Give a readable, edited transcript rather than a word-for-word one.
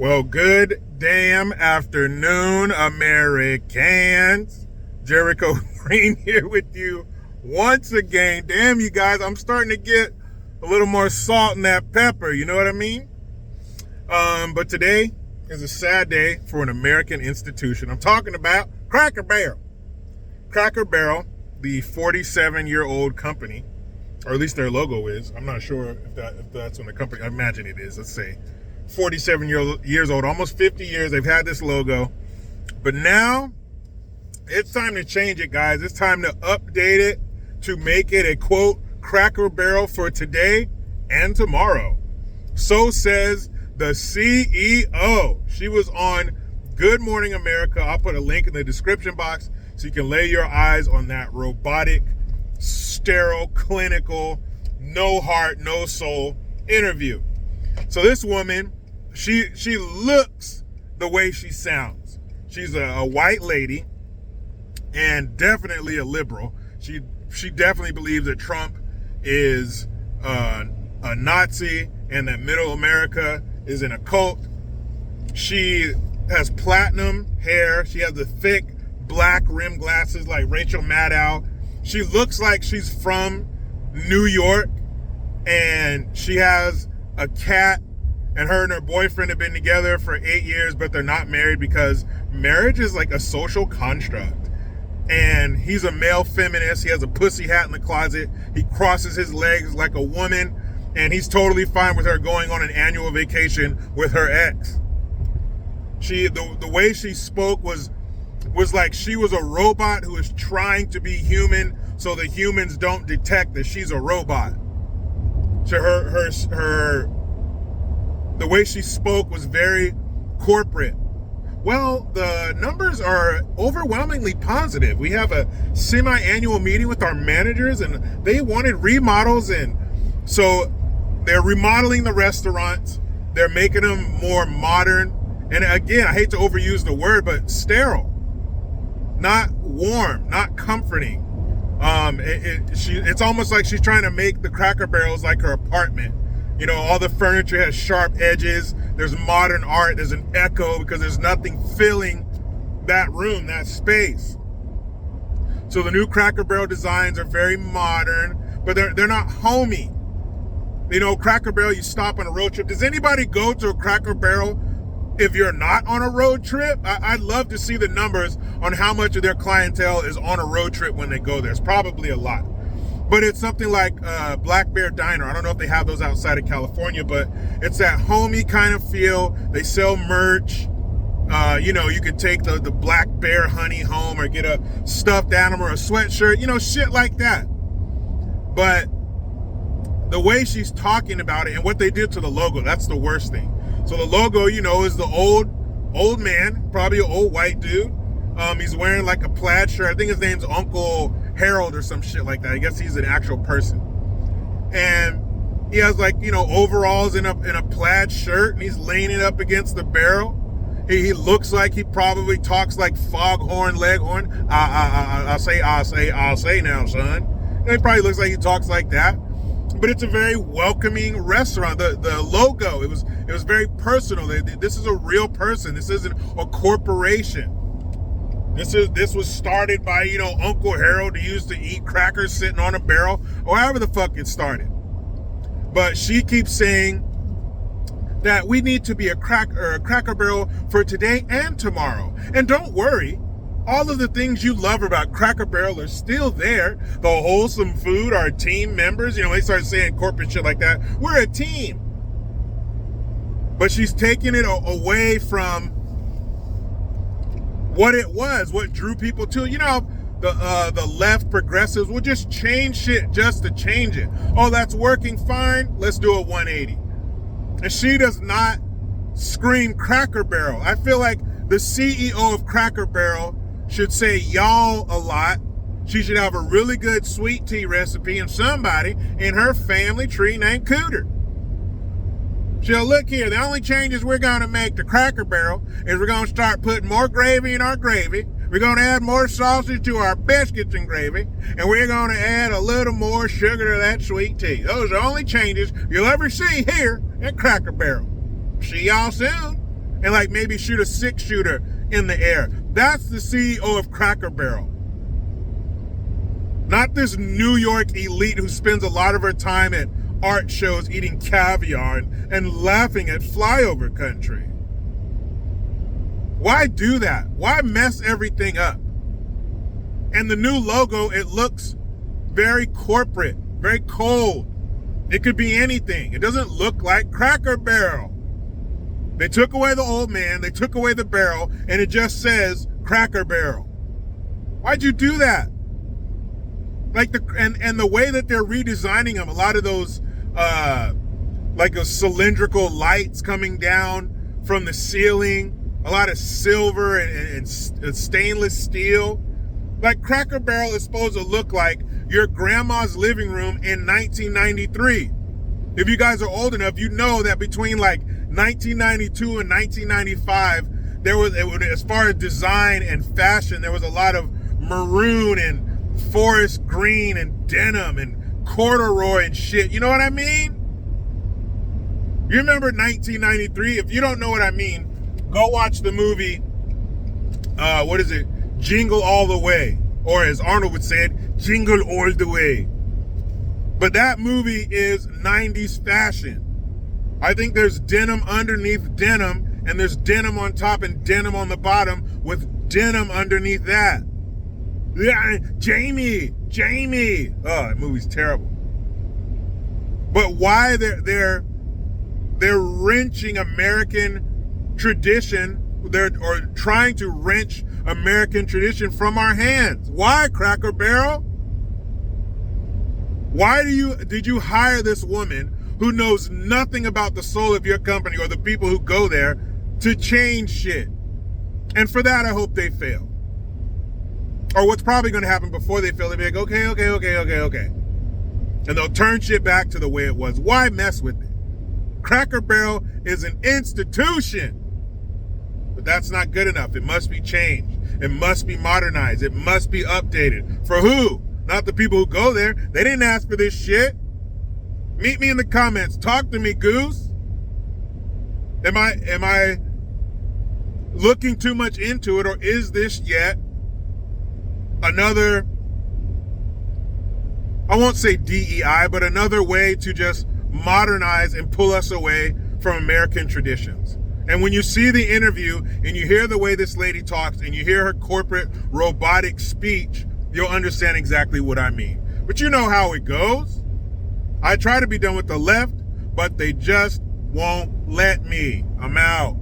Well, good damn afternoon, Americans. Jericho Green here with you once again. Damn, you guys, I'm starting to get a little more salt in that pepper, you know what I mean? But today is a sad day for an American institution. I'm talking about Cracker Barrel. Cracker Barrel, the 47-year-old company, or at least their logo is. I'm not sure if that's on the company. I imagine it is. Let's say 47 years old, almost 50 years. They've had this logo, but now it's time to change it, guys. It's time to update it to make it a quote Cracker Barrel for today and tomorrow. So says the CEO. She was on Good Morning America. I'll put a link in the description box so you can lay your eyes on that robotic, sterile, clinical, no heart, no soul interview. So this woman, she looks the way she sounds. She's a white lady and definitely a liberal. She definitely believes that Trump is a Nazi and that middle America is in a cult. She has platinum hair. She has the thick black rim glasses like Rachel Maddow. She looks like she's from New York, and she has a cat, and her and her boyfriend have been together for 8 years, but they're not married because marriage is like a social construct. And he's a male feminist. He has a pussy hat in the closet. He crosses his legs like a woman, and he's totally fine with her going on an annual vacation with her ex. The way she spoke was like she was a robot who is trying to be human so the humans don't detect that she's a robot. So the way she spoke was very corporate. Well, the numbers are overwhelmingly positive. We have a semi-annual meeting with our managers, and they wanted remodels, and so they're remodeling the restaurants. They're making them more modern. And again, I hate to overuse the word, but sterile. Not warm, not comforting. It's almost like she's trying to make the Cracker Barrels like her apartment. You know, all the furniture has sharp edges. There's modern art. There's an echo because there's nothing filling that room, that space. So the new Cracker Barrel designs are very modern, but they're not homey. You know, Cracker Barrel, you stop on a road trip. Does anybody go to a Cracker Barrel if you're not on a road trip? I'd love to see the numbers on how much of their clientele is on a road trip when they go there. It's probably a lot. But it's something like Black Bear Diner. I don't know if they have those outside of California, but it's that homey kind of feel. They sell merch. You can take the Black Bear honey home or get a stuffed animal or a sweatshirt, shit like that. But the way she's talking about it and what they did to the logo, that's the worst thing. So the logo, is the old man, probably an old white dude. He's wearing like a plaid shirt. I think his name's Uncle Harold or some shit like that. I guess he's an actual person. And he has overalls in a plaid shirt, and he's leaning up against the barrel. He looks like he probably talks like Foghorn Leghorn. I'll say now, son. And he probably looks like he talks like that. But it's a very welcoming restaurant. The logo, it was very personal. This is a real person. This isn't a corporation. This was started by, Uncle Harold, who used to eat crackers sitting on a barrel, or however the fuck it started. But she keeps saying that we need to be a Cracker Barrel for today and tomorrow. And don't worry, all of the things you love about Cracker Barrel are still there. The wholesome food, our team members, they start saying corporate shit like that. We're a team. But she's taking it away from what it was, what drew people to, the left progressives will just change shit just to change it. Oh, that's working fine. Let's do a 180. And she does not scream Cracker Barrel. I feel like the CEO of Cracker Barrel should say y'all a lot. She should have a really good sweet tea recipe and somebody in her family tree named Cooter. She'll look here. The only changes we're going to make to Cracker Barrel is we're going to start putting more gravy in our gravy. We're going to add more sausage to our biscuits and gravy. And we're going to add a little more sugar to that sweet tea. Those are the only changes you'll ever see here at Cracker Barrel. See y'all soon. and like maybe shoot a 6-shooter in the air. That's the CEO of Cracker Barrel. Not this New York elite who spends a lot of her time at art shows eating caviar and laughing at flyover country. Why do that? Why mess everything up? And the new logo, it looks very corporate, very cold. It could be anything. It doesn't look like Cracker Barrel. They took away the old man, they took away the barrel, and it just says Cracker Barrel. Why'd you do that? Like the way that they're redesigning them, a lot of those like those cylindrical lights coming down from the ceiling, a lot of silver and stainless steel. Like Cracker Barrel is supposed to look like your grandma's living room in 1993. If you guys are old enough, you know that between like 1992 and 1995, there was, as far as design and fashion, there was a lot of maroon and forest green and denim and corduroy and shit. You know what I mean? You remember 1993? If you don't know what I mean, go watch the movie, what is it? Jingle All the Way. Or as Arnold would say it, Jingle All the Way. But that movie is 90s fashion. I think there's denim underneath denim, and there's denim on top and denim on the bottom with denim underneath that. Yeah, Jamie. Oh, that movie's terrible. But why they're wrenching American tradition, or trying to wrench American tradition from our hands. Why, Cracker Barrel? Why did you hire this woman who knows nothing about the soul of your company or the people who go there to change shit? And for that, I hope they fail. Or what's probably going to happen before they fail, they'll be like, okay. And they'll turn shit back to the way it was. Why mess with it? Cracker Barrel is an institution. But that's not good enough. It must be changed. It must be modernized. It must be updated. For who? Not the people who go there. They didn't ask for this shit. Meet me in the comments. Talk to me, Goose. Am I looking too much into it, or is this yet another, I won't say DEI, but another way to just modernize and pull us away from American traditions? And when you see the interview and you hear the way this lady talks and you hear her corporate robotic speech, you'll understand exactly what I mean. But you know how it goes. I try to be done with the left, but they just won't let me. I'm out.